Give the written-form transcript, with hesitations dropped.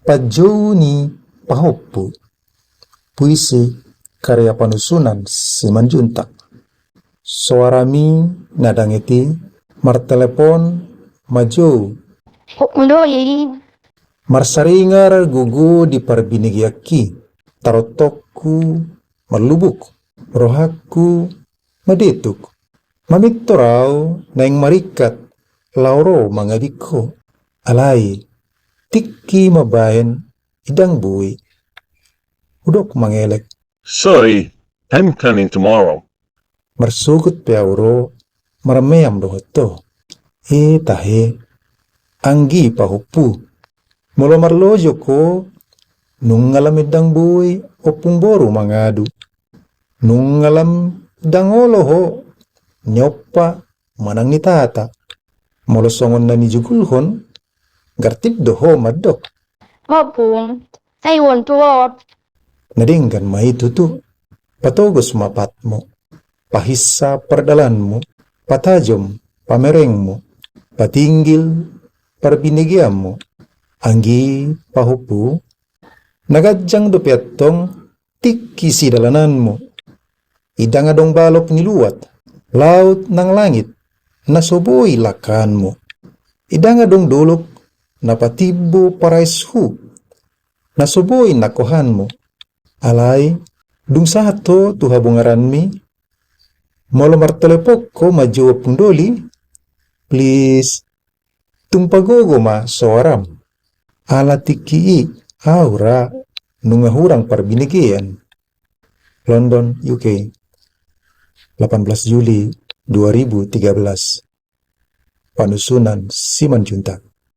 Pajoni Pahoppu. Puisi karya panusunan Simanjuntak. Suarami nadangeti martelepon maju. Muloi. Marsaringar gugu di parbinigiaki. Tarotokku malubuk. Rohaku madetuk. Mamiktorau naing marikat. Lauro mangabiko. Alai. Tiki mabayan idang bui. Udok mangelek. Sorry, I'm coming tomorrow. Marsugut peauro. Maramayam dohoto. Tahe. Anggi Pahoppu. Mula marlojo ko. Nung ngalam idang bui. Opung boru mangadu. Nung ngalam dangolo ho. Nyopa manang ni tata. Mula songon na ni jugulhon. Gartip doho madok. Mapung. Sayon tuot. Nadinggan maitutu. Patogos mapatmo. Pahissa perdalanmu. Patajom pamerengmu. Patinggil parbinigyanmu. Anggi Pahoppu. Nagadyang dopiatong tiki si dalananmu. Idang adong balok niluwat. Laut ng langit. Nasuboy lakanmu. Idang adong dulok. Napatibo paraishu. Nasuboy nakuhanmu. Alay. Dung sahato tuhabungaranmi. Molo martelepok ko majuwa pundoli. Please. Tumpagogo ma soaram. Ala tiki aura. Nungahurang parbinigian. London, UK. 18 Juli 2013. Panusunan Simanjuntak.